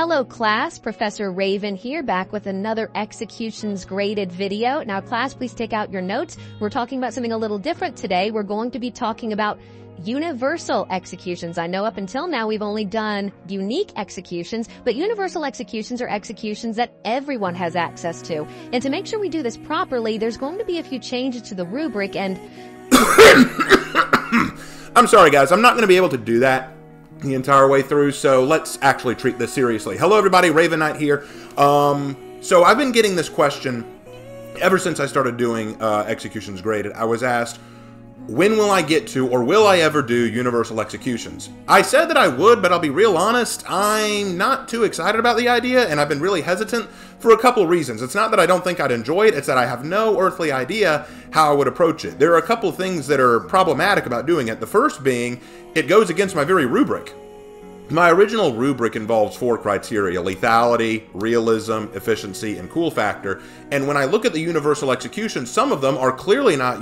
Hello class, Professor Raven here, back with another executions graded video. Now class, please take out your notes. We're talking about something a little different today. We're going to be talking about universal executions. I know up until now we've only done unique executions, but universal executions are executions that everyone has access to. And to make sure we do this properly, there's going to be a few changes to the rubric and... I'm sorry guys, I'm not going to be able to do that the entire way through, so let's actually treat this seriously. Hello everybody, Raven Knight here. So I've been getting this question ever since I started doing executions graded. I was asked, when will I get to, or will I ever do universal executions? I said that I would, but I'll be real honest, I'm not too excited about the idea, and I've been really hesitant for a couple reasons. It's not that I don't think I'd enjoy it, it's that I have no earthly idea how I would approach it. There are a couple things that are problematic about doing it. The first being, it goes against my very rubric. My original rubric involves 4 criteria: lethality, realism, efficiency, and cool factor. And when I look at the universal execution, some of them are clearly not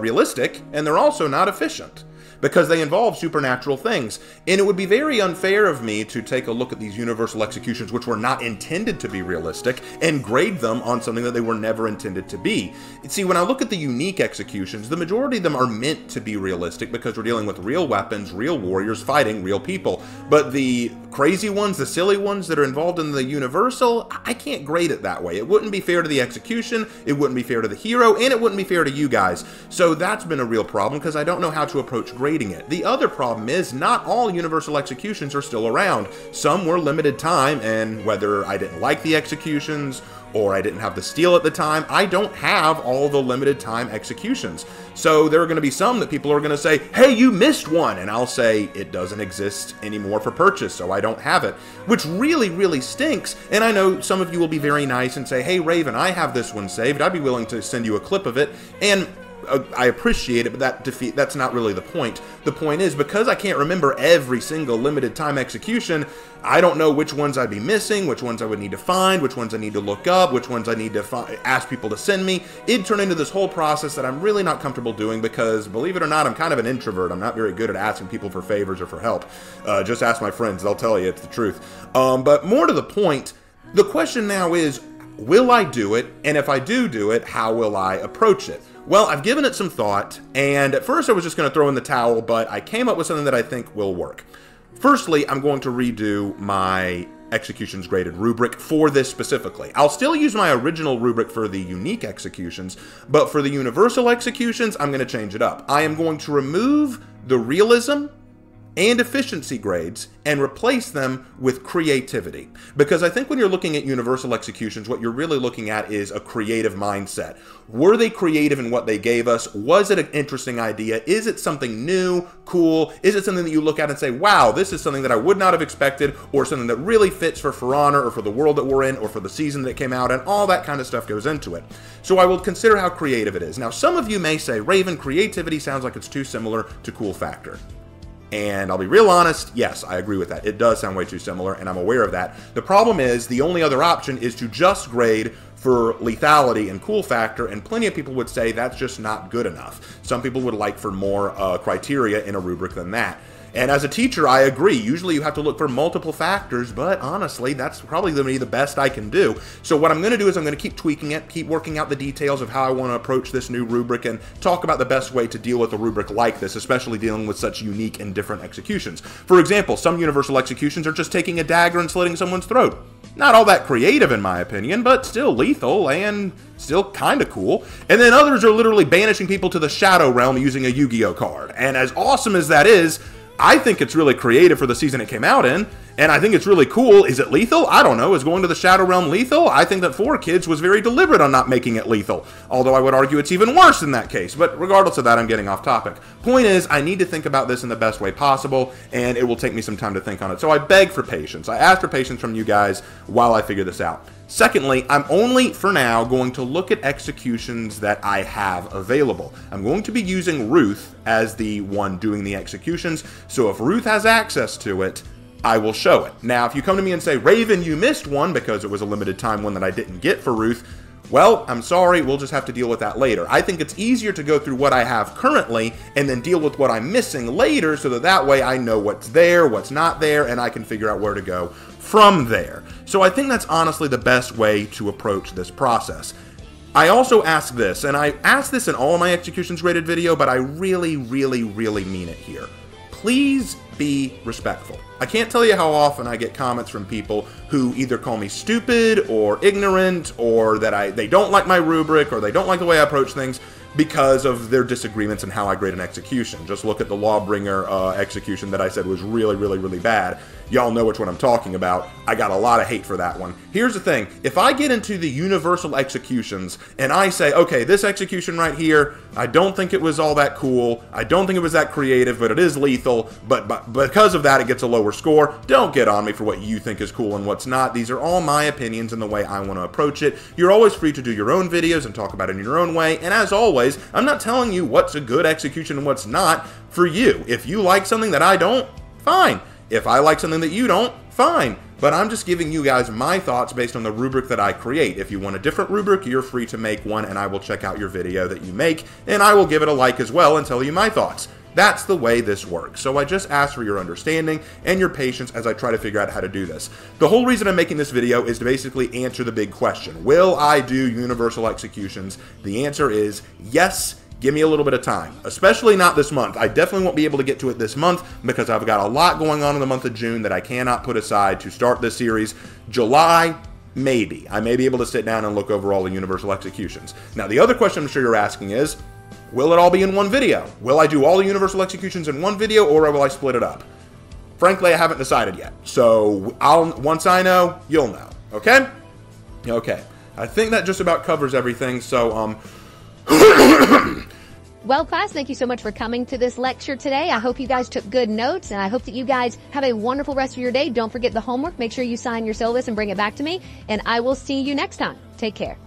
realistic, and they're also not efficient, because they involve supernatural things. And it would be very unfair of me to take a look at these universal executions, which were not intended to be realistic, and grade them on something that they were never intended to be. See, when I look at the unique executions, the majority of them are meant to be realistic because we're dealing with real weapons, real warriors fighting real people. But the crazy ones, the silly ones that are involved in the universal, I can't grade it that way. It wouldn't be fair to the execution, it wouldn't be fair to the hero, and it wouldn't be fair to you guys. So that's been a real problem because I don't know how to approach grading it. The other problem is not all universal executions are still around. Some were limited time, and whether I didn't like the executions or I didn't have the steel at the time, I don't have all the limited time executions. So there are going to be some that people are going to say, hey, you missed one, and I'll say it doesn't exist anymore for purchase, so I don't have it, which really, really stinks. And I know some of you will be very nice and say, hey, Raven, I have this one saved. I'd be willing to send you a clip of it, and I appreciate it, but that's not really the point. The point is, because I can't remember every single limited time execution, I don't know which ones I'd be missing, which ones I would need to find, which ones I need to look up, which ones I need to ask people to send me. It'd turn into this whole process that I'm really not comfortable doing because, believe it or not, I'm kind of an introvert. I'm not very good at asking people for favors or for help. Just ask my friends, they'll tell you it's the truth. But more to the point, the question now is, will I do it? And if I do it, how will I approach it? Well, I've given it some thought, and at first I was just going to throw in the towel, but I came up with something that I think will work. Firstly, I'm going to redo my executions graded rubric for this specifically. I'll still use my original rubric for the unique executions, but for the universal executions, I'm going to change it up. I am going to remove the realism and efficiency grades and replace them with creativity. Because I think when you're looking at universal executions, what you're really looking at is a creative mindset. Were they creative in what they gave us? Was it an interesting idea? Is it something new, cool? Is it something that you look at and say, wow, this is something that I would not have expected, or something that really fits for Honor or for the world that we're in, or for the season that came out, and all that kind of stuff goes into it. So I will consider how creative it is. Now, some of you may say, Raven, creativity sounds like it's too similar to cool factor. And I'll be real honest, yes, I agree with that. It does sound way too similar, and I'm aware of that. The problem is, the only other option is to just grade for lethality and cool factor, and plenty of people would say that's just not good enough. Some people would like for more criteria in a rubric than that. And as a teacher, I agree. Usually you have to look for multiple factors, but honestly, that's probably going to be the best I can do. So what I'm going to do is I'm going to keep tweaking it, keep working out the details of how I want to approach this new rubric, and talk about the best way to deal with a rubric like this, especially dealing with such unique and different executions. For example, some universal executions are just taking a dagger and slitting someone's throat. Not all that creative in my opinion, but still lethal and still kind of cool. And then others are literally banishing people to the Shadow Realm using a Yu-Gi-Oh card. And as awesome as that is, I think it's really creative for the season it came out in, and I think it's really cool. Is it lethal? I don't know. Is going to the Shadow Realm lethal? I think that 4Kids was very deliberate on not making it lethal, although I would argue it's even worse in that case. But regardless of that, I'm getting off topic. Point is, I need to think about this in the best way possible, and it will take me some time to think on it. So I beg for patience. I ask for patience from you guys while I figure this out. Secondly, I'm only, for now, going to look at executions that I have available. I'm going to be using Ruth as the one doing the executions, so if Ruth has access to it, I will show it. Now, if you come to me and say, Raven, you missed one because it was a limited time one that I didn't get for Ruth, well, I'm sorry, we'll just have to deal with that later. I think it's easier to go through what I have currently and then deal with what I'm missing later, so that way I know what's there, what's not there, and I can figure out where to go from there. So I think that's honestly the best way to approach this process. I also ask this, and I ask this in all of my executions graded video, but I really, really, really mean it here. Please be respectful. I can't tell you how often I get comments from people who either call me stupid or ignorant, or that they don't like my rubric, or they don't like the way I approach things because of their disagreements in how I grade an execution. Just look at the Lawbringer execution that I said was really, really, really bad. Y'all know which one I'm talking about. I got a lot of hate for that one. Here's the thing. If I get into the universal executions and I say, okay, this execution right here, I don't think it was all that cool. I don't think it was that creative, but it is lethal. But because of that, it gets a lower score. Don't get on me for what you think is cool and what's not. These are all my opinions and the way I want to approach it. You're always free to do your own videos and talk about it in your own way. And as always, I'm not telling you what's a good execution and what's not for you. If you like something that I don't, fine. If I like something that you don't, fine. But I'm just giving you guys my thoughts based on the rubric that I create. If you want a different rubric, you're free to make one, and I will check out your video that you make, and I will give it a like as well and tell you my thoughts. That's the way this works. So I just ask for your understanding and your patience as I try to figure out how to do this. The whole reason I'm making this video is to basically answer the big question. Will I do universal executions? The answer is yes. Give me a little bit of time, especially not this month. I definitely won't be able to get to it this month because I've got a lot going on in the month of June that I cannot put aside to start this series. July, maybe. I may be able to sit down and look over all the universal executions. Now, the other question I'm sure you're asking is, will it all be in one video? Will I do all the universal executions in one video, or will I split it up? Frankly, I haven't decided yet. So once I know, you'll know. Okay? Okay. I think that just about covers everything. So, Well, class, thank you so much for coming to this lecture today. I hope you guys took good notes, and I hope that you guys have a wonderful rest of your day. Don't forget the homework. Make sure you sign your syllabus and bring it back to me, and I will see you next time. Take care.